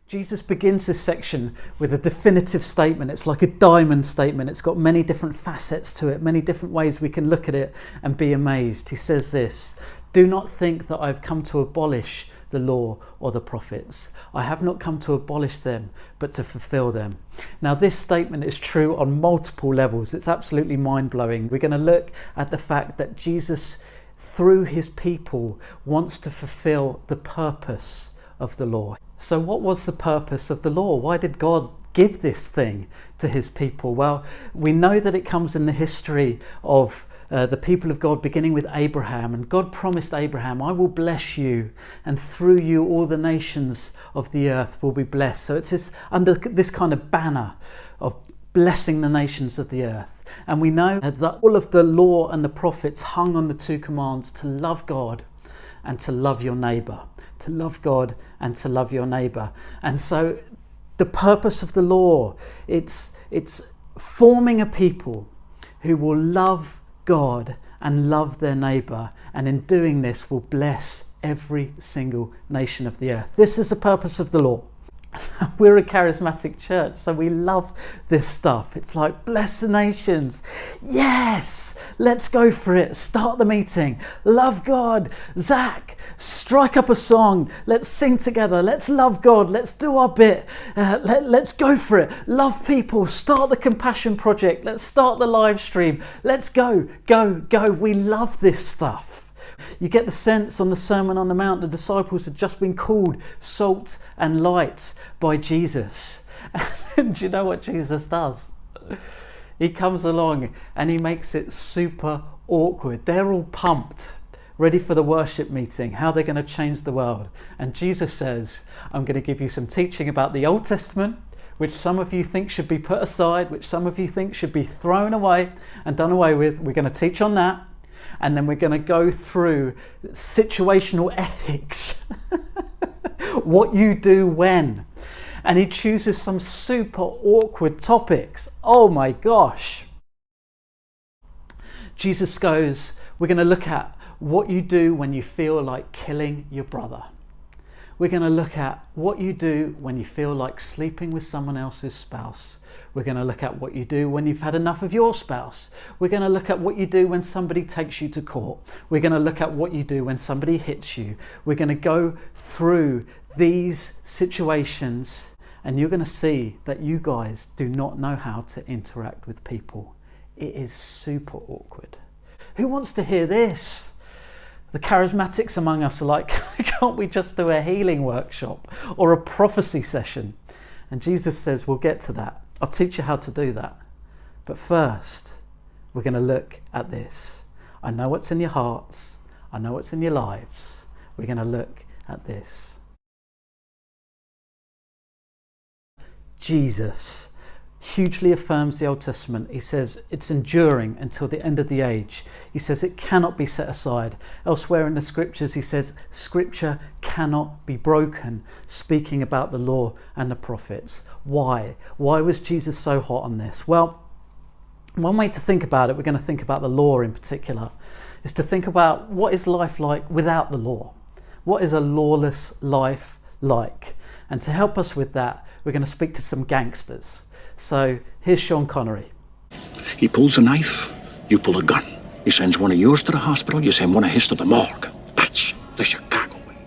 Jesus begins this section with a definitive statement. It's like a diamond statement. It's got many different facets to it, many different ways we can look at it and be amazed. He says this: "Do not think that I've come to abolish the law or the prophets. I have not come to abolish them, but to fulfill them." Now, this statement is true on multiple levels. It's absolutely mind-blowing. We're going to look at the fact that Jesus, through his people, wants to fulfill the purpose of the law. So what was the purpose of the law? Why did God give this thing to his people? Well, we know that it comes in the history of the people of God, beginning with Abraham. And God promised Abraham, "I will bless you, and through you all the nations of the earth will be blessed." So it's under this kind of banner of blessing the nations of the earth. And we know that all of the law and the prophets hung on the two commands to love God and to love your neighbour. To love God and to love your neighbour. And so the purpose of the law, it's forming a people who will love God and love their neighbour, and in doing this will bless every single nation of the earth. This is the purpose of the law. We're a charismatic church, so we love this stuff. It's like, bless the nations. Yes, let's go for it. Start the meeting. Love God. Zach, strike up a song. Let's sing together. Let's love God. Let's do our bit. Let's go for it. Love people. Start the Compassion Project. Let's start the live stream. Let's go, go, go. We love this stuff. You get the sense on the Sermon on the Mount, the disciples had just been called salt and light by Jesus. And do you know what Jesus does? He comes along and he makes it super awkward. They're all pumped, ready for the worship meeting, how they're going to change the world. And Jesus says, "I'm going to give you some teaching about the Old Testament, which some of you think should be put aside, which some of you think should be thrown away and done away with. We're going to teach on that. And then we're going to go through situational ethics." What you do when. And he chooses some super awkward topics. Oh my gosh. Jesus goes, we're going to look at what you do when you feel like killing your brother. We're going to look at what you do when you feel like sleeping with someone else's spouse. We're going to look at what you do when you've had enough of your spouse. We're going to look at what you do when somebody takes you to court. We're going to look at what you do when somebody hits you. We're going to go through these situations, and you're going to see that you guys do not know how to interact with people. It is super awkward. Who wants to hear this? The charismatics among us are like, can't we just do a healing workshop or a prophecy session? And Jesus says, we'll get to that. I'll teach you how to do that. But first, we're going to look at this. I know what's in your hearts. I know what's in your lives. We're going to look at this. Jesus hugely affirms the Old Testament. He says it's enduring until the end of the age. He says it cannot be set aside. Elsewhere in the scriptures, he says scripture cannot be broken, speaking about the law and the prophets. Why? Why was Jesus so hot on this? Well, one way to think about it, we're going to think about the law in particular, is to think about what is life like without the law. What is a lawless life like? And to help us with that, we're going to speak to some gangsters. So here's Sean Connery. He pulls a knife, you pull a gun. He sends one of yours to the hospital, you send one of his to the morgue. That's the Chicago way.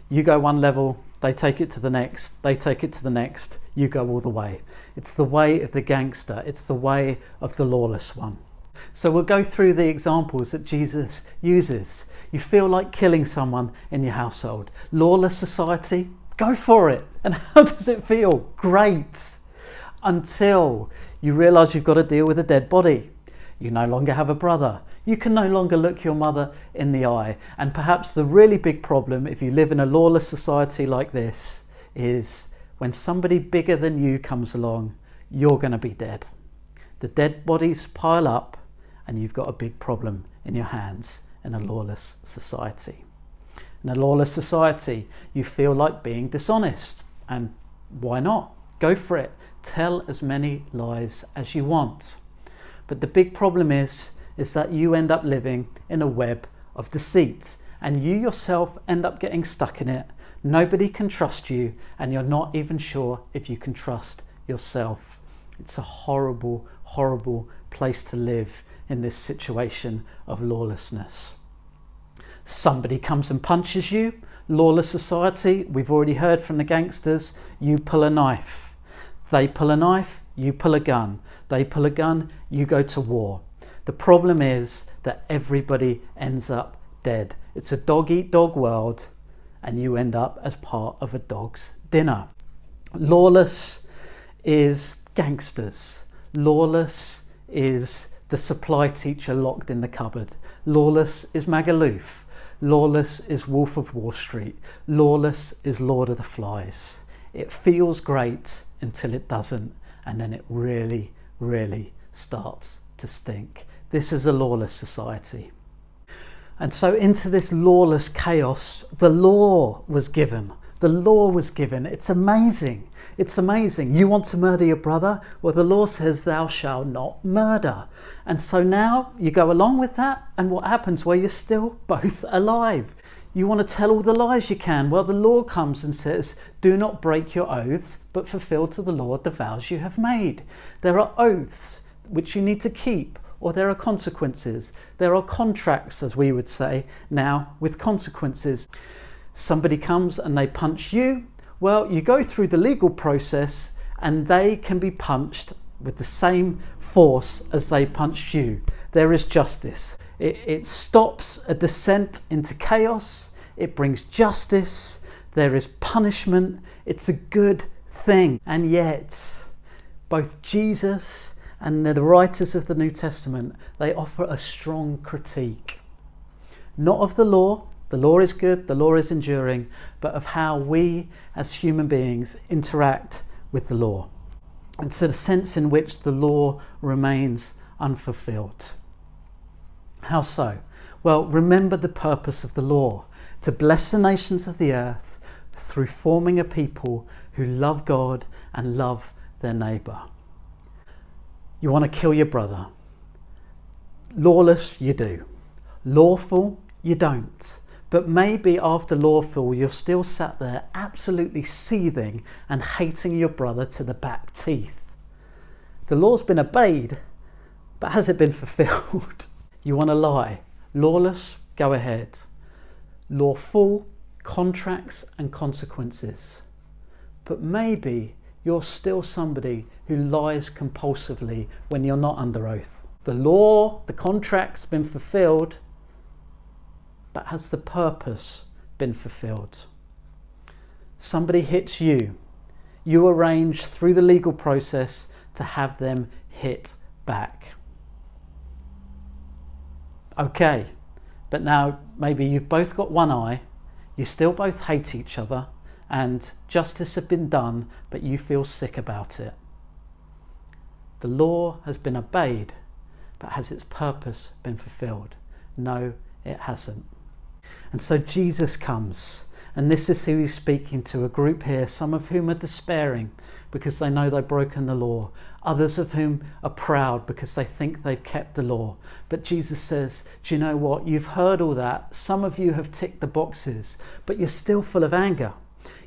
You go one level, they take it to the next, they take it to the next, you go all the way. It's the way of the gangster, it's the way of the lawless one. So we'll go through the examples that Jesus uses. You feel like killing someone in your household. Lawless society, go for it. And how does it feel? Great. Until you realise you've got to deal with a dead body. You no longer have a brother. You can no longer look your mother in the eye. And perhaps the really big problem, if you live in a lawless society like this, is when somebody bigger than you comes along, you're going to be dead. The dead bodies pile up and you've got a big problem in your hands in a lawless society. In a lawless society, you feel like being dishonest. And why not? Go for it. Tell as many lies as you want. But the big problem is that you end up living in a web of deceit and you yourself end up getting stuck in it. Nobody can trust you, and you're not even sure if you can trust yourself. It's a horrible, horrible place to live in this situation of lawlessness. Somebody comes and punches you. Lawless society, we've already heard from the gangsters, you pull a knife. They pull a knife, you pull a gun. They pull a gun, you go to war. The problem is that everybody ends up dead. It's a dog-eat-dog world, and you end up as part of a dog's dinner. Lawless is gangsters. Lawless is the supply teacher locked in the cupboard. Lawless is Magaluf. Lawless is Wolf of Wall Street. Lawless is Lord of the Flies. It feels great until it doesn't, and then it really, really starts to stink. This is a lawless society. And so into this lawless chaos, the law was given. The law was given. It's amazing. It's amazing. You want to murder your brother? Well, the law says thou shalt not murder. And so now you go along with that, and what happens? Well, you're still both alive. You want to tell all the lies you can. Well, the law comes and says, do not break your oaths, but fulfill to the Lord the vows you have made. There are oaths which you need to keep, or there are consequences. There are contracts, as we would say now, with consequences. Somebody comes and they punch you. Well, you go through the legal process and they can be punched with the same force as they punched you. There is justice. It stops a descent into chaos. It brings justice. There is punishment. It's a good thing. And yet, both Jesus and the writers of the New Testament, they offer a strong critique. Not of the law is good, the law is enduring, but of how we as human beings interact with the law. It's a sense in which the law remains unfulfilled. How so? Well, remember the purpose of the law, to bless the nations of the earth through forming a people who love God and love their neighbour. You want to kill your brother. Lawless, you do. Lawful, you don't. But maybe after lawful, you're still sat there absolutely seething and hating your brother to the back teeth. The law's been obeyed, but has it been fulfilled? You want to lie. Lawless, go ahead. Lawful, contracts and consequences. But maybe you're still somebody who lies compulsively when you're not under oath. The law, the contract's been fulfilled, but has the purpose been fulfilled? Somebody hits you. You arrange through the legal process to have them hit back. Okay, but now maybe you've both got one eye, you still both hate each other, and justice has been done, but you feel sick about it. The law has been obeyed, but has its purpose been fulfilled? No, it hasn't. And so Jesus comes, and this is who he's speaking to, a group here, some of whom are despairing because they know they've broken the law, others of whom are proud because they think they've kept the law. But Jesus says, do you know what? You've heard all that. Some of you have ticked the boxes, but you're still full of anger.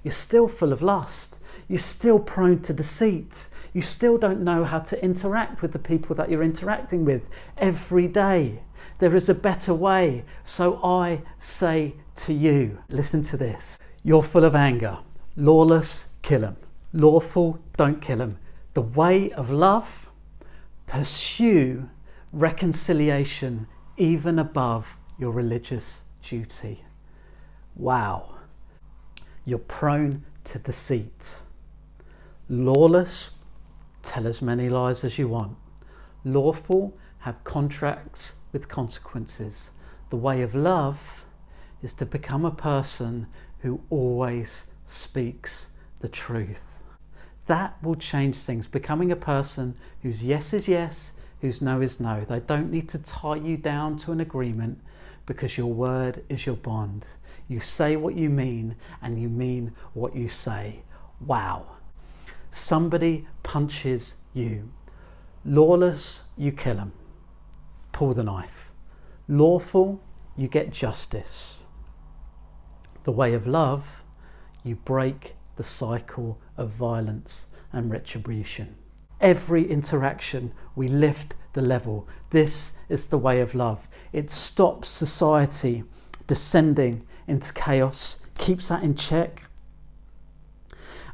You're still full of lust. You're still prone to deceit. You still don't know how to interact with the people that you're interacting with every day. There is a better way. So I say to you, listen to this. You're full of anger. Lawless, kill him. Lawful, don't kill him. The way of love, pursue reconciliation even above your religious duty. Wow. You're prone to deceit. Lawless, tell as many lies as you want. Lawful, have contracts with consequences. The way of love is to become a person who always speaks the truth. That will change things. Becoming a person whose yes is yes, whose no is no. They don't need to tie you down to an agreement because your word is your bond. You say what you mean and you mean what you say. Wow. Somebody punches you. Lawless, you kill him. Pull the knife. Lawful, you get justice. The way of love, you break the cycle of violence and retribution. Every interaction, we lift the level. This is the way of love. It stops society descending into chaos, keeps that in check,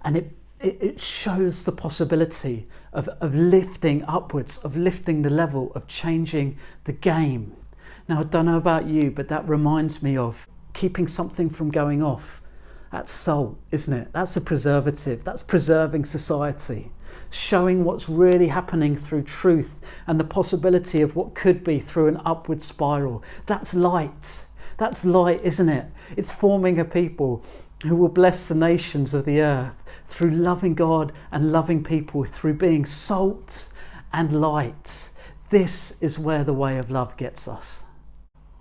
and it shows the possibility of lifting upwards, of lifting the level, of changing the game. Now, I don't know about you, but that reminds me of keeping something from going off. That's salt, isn't it? That's a preservative. That's preserving society, showing what's really happening through truth and the possibility of what could be through an upward spiral. That's light. That's light, isn't it? It's forming a people who will bless the nations of the earth through loving God and loving people, through being salt and light. This is where the way of love gets us.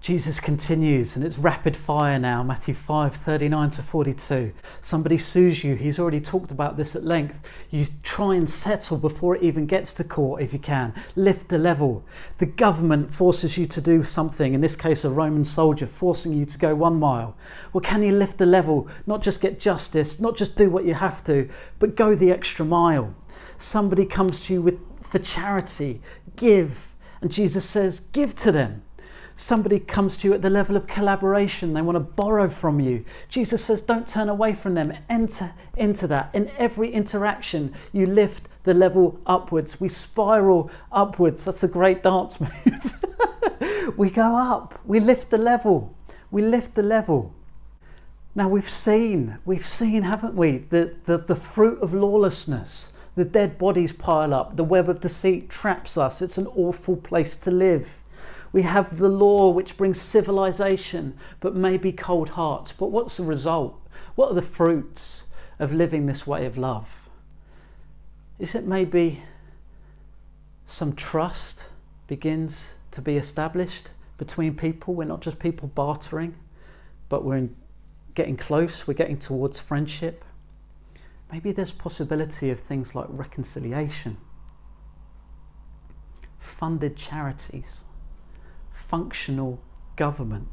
Jesus continues, and it's rapid fire now. Matthew 5:39-42. Somebody sues you. He's already talked about this at length. You try and settle before it even gets to court if you can. Lift the level. The government forces you to do something, in this case a Roman soldier forcing you to go 1 mile. Well, can you lift the level? Not just get justice, not just do what you have to, but go the extra mile. Somebody comes to you for charity, give. And Jesus says, give to them. Somebody comes to you at the level of collaboration. They want to borrow from you. Jesus says, don't turn away from them. Enter into that. In every interaction, you lift the level upwards. We spiral upwards. That's a great dance move. We go up. We lift the level. We lift the level. Now we've seen, haven't we, the fruit of lawlessness. The dead bodies pile up. The web of deceit traps us. It's an awful place to live. We have the law which brings civilization, but maybe cold hearts. But what's the result? What are the fruits of living this way of love? Is it maybe some trust begins to be established between people? We're not just people bartering, but we're getting close. We're getting towards friendship. Maybe there's possibility of things like reconciliation, funded charities, functional government,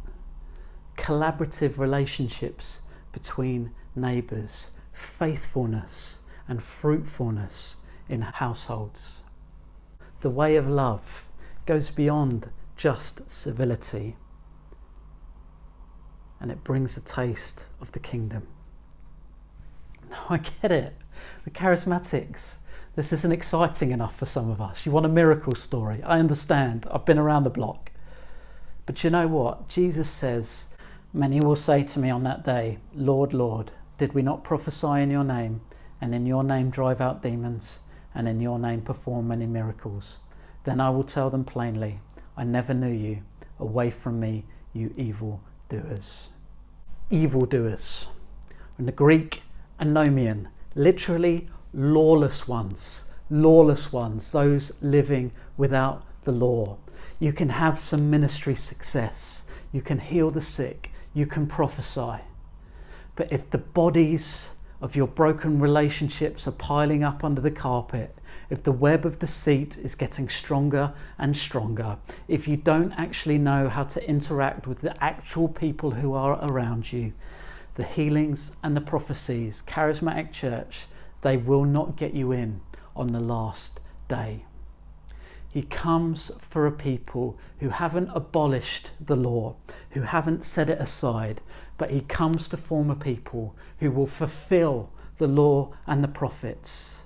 collaborative relationships between neighbours, faithfulness and fruitfulness in households. The way of love goes beyond just civility, and it brings a taste of the kingdom. Now, I get it. We're charismatics. This isn't exciting enough for some of us. You want a miracle story. I understand. I've been around the block. But you know what? Jesus says, many will say to me on that day, Lord, Lord, did we not prophesy in your name, and in your name drive out demons, and in your name perform many miracles? Then I will tell them plainly, I never knew you. Away from me, you evil doers. Evil doers. In the Greek, anomian, literally lawless ones, those living without the law. You can have some ministry success, you can heal the sick, you can prophesy. But if the bodies of your broken relationships are piling up under the carpet, if the web of deceit is getting stronger and stronger, if you don't actually know how to interact with the actual people who are around you, the healings and the prophecies, charismatic church, they will not get you in on the last day. He comes for a people who haven't abolished the law, who haven't set it aside, but he comes to form a people who will fulfill the law and the prophets.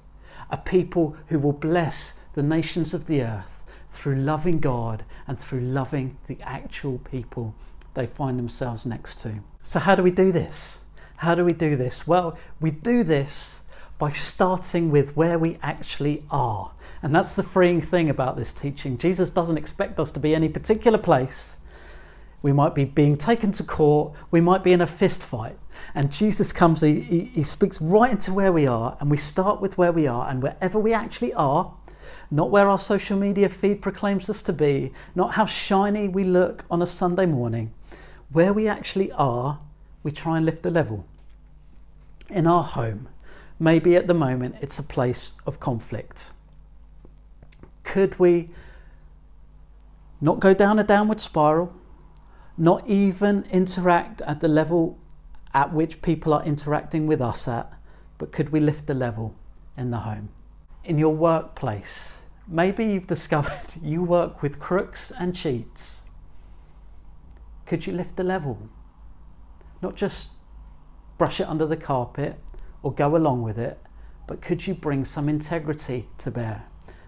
A people who will bless the nations of the earth through loving God and through loving the actual people they find themselves next to. So how do we do this? How do we do this? Well, we do this by starting with where we actually are. And that's the freeing thing about this teaching. Jesus doesn't expect us to be any particular place. We might be being taken to court. We might be in a fist fight. And Jesus comes, he speaks right into where we are, and we start with where we are, and wherever we actually are, not where our social media feed proclaims us to be, not how shiny we look on a Sunday morning. Where we actually are, we try and lift the level. In our home, maybe at the moment it's a place of conflict. Could we not go down a downward spiral, not even interact at the level at which people are interacting with us at, but could we lift the level in the home? In your workplace, maybe you've discovered you work with crooks and cheats. Could you lift the level? Not just brush it under the carpet or go along with it, but could you bring some integrity to bear?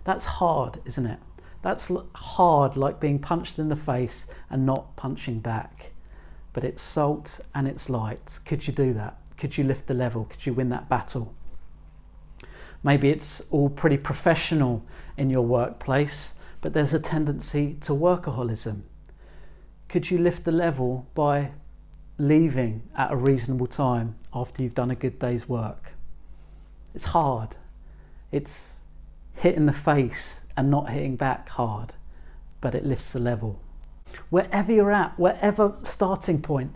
That's hard, isn't it? That's hard, like being punched in the face and not punching back. But it's salt and it's light. Could you do that? Could you lift the level? Could you win that battle? Maybe it's all pretty professional in your workplace, but there's a tendency to workaholism. Could you lift the level by leaving at a reasonable time after you've done a good day's work? It's hard. It's hitting the face and not hitting back hard, but it lifts the level. Wherever you're at, whatever starting point,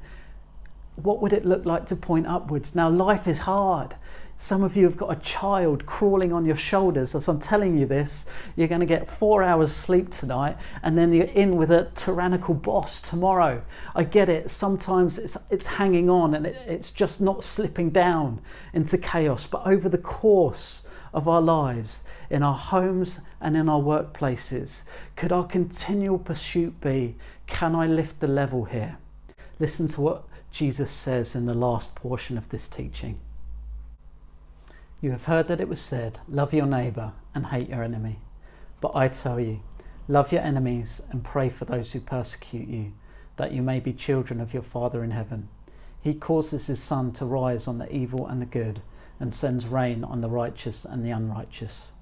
what would it look like to point upwards? Now, life is hard. Some of you have got a child crawling on your shoulders. As I'm telling you this, you're going to get 4 hours sleep tonight, and then you're in with a tyrannical boss tomorrow. I get it. Sometimes it's hanging on and it's just not slipping down into chaos. But over the course of our lives, in our homes and in our workplaces, could our continual pursuit be, can I lift the level here? Listen to what Jesus says in the last portion of this teaching. You have heard that it was said, love your neighbour and hate your enemy. But I tell you, love your enemies and pray for those who persecute you, that you may be children of your Father in heaven. He causes his sun to rise on the evil and the good, and sends rain on the righteous and the unrighteous.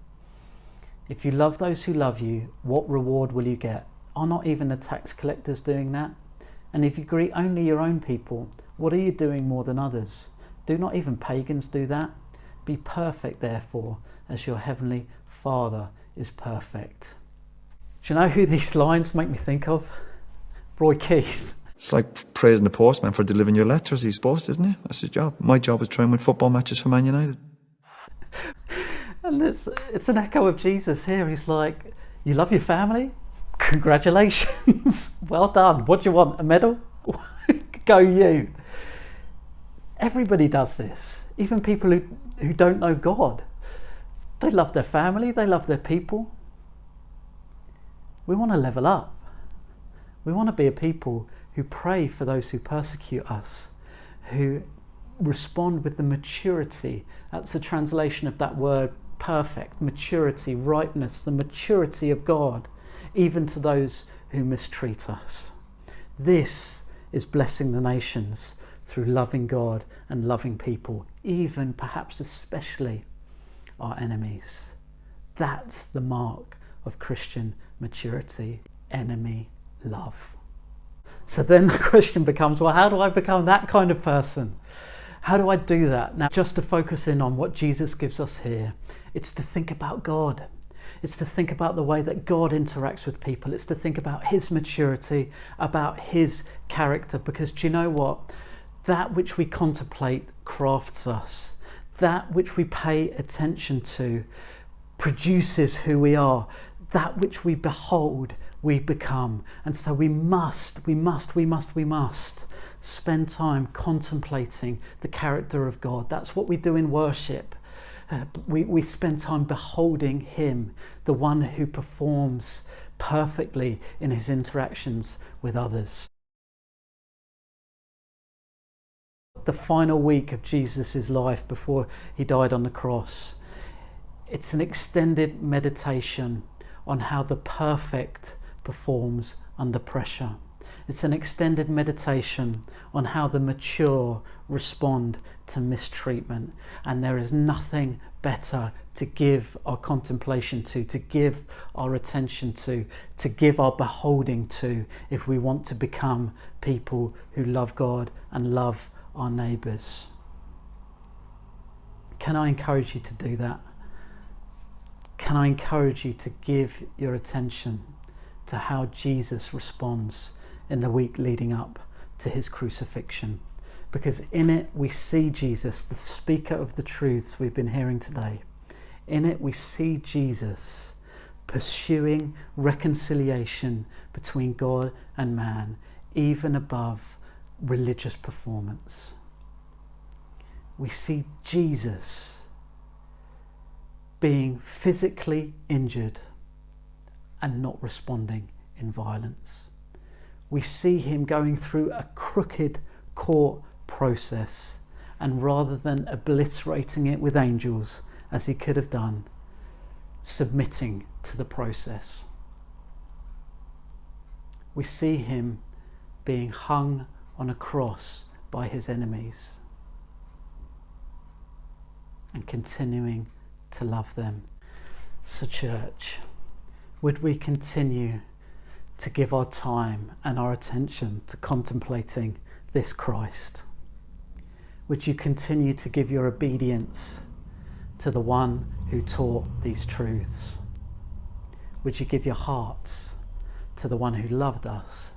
If you love those who love you, what reward will you get? Are not even the tax collectors doing that? And if you greet only your own people, what are you doing more than others? Do not even pagans do that? Be perfect, therefore, as your heavenly Father is perfect. Do you know who these lines make me think of? Roy Keane. It's like praising the postman for delivering your letters. He's supposed, isn't he? That's his job. My job is trying to win football matches for Man United. And it's an echo of Jesus here. He's like, you love your family? Congratulations. Well done. What do you want? A medal? Go you. Everybody does this. Even people who don't know God. They love their family. They love their people. We want to level up. We want to be a people who pray for those who persecute us, who respond with the maturity. That's the translation of that word perfect, maturity, ripeness, the maturity of God, even to those who mistreat us. This is blessing the nations through loving God and loving people, even perhaps especially our enemies. That's the mark of Christian maturity, enemy love. So then the question becomes, well, how do I become that kind of person? How do I do that? Now, just to focus in on what Jesus gives us here, it's to think about God. It's to think about the way that God interacts with people. It's to think about his maturity, about his character, because do you know what? That which we contemplate crafts us. That which we pay attention to produces who we are. That which we behold, we become. And so we must spend time contemplating the character of God. That's what we do in worship. We spend time beholding him, the one who performs perfectly in his interactions with others. The final week of Jesus' life before he died on the cross, it's an extended meditation on how the perfect performs under pressure. It's an extended meditation on how the mature respond to mistreatment. And there is nothing better to give our contemplation to give our attention to give our beholding to, if we want to become people who love God and love our neighbours. Can I encourage you to do that? Can I encourage you to give your attention to how Jesus responds in the week leading up to his crucifixion? Because in it we see Jesus, the speaker of the truths we've been hearing today. In it we see Jesus pursuing reconciliation between God and man, even above religious performance. we see Jesus being physically injured and not responding in violence. We see him going through a crooked court process, and rather than obliterating it with angels as he could have done, submitting to the process. We see him being hung on a cross by his enemies and continuing to love them. So church, would we continue to give our time and our attention to contemplating this Christ? Would you continue to give your obedience to the one who taught these truths? Would you give your hearts to the one who loved us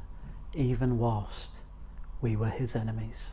even whilst we were his enemies?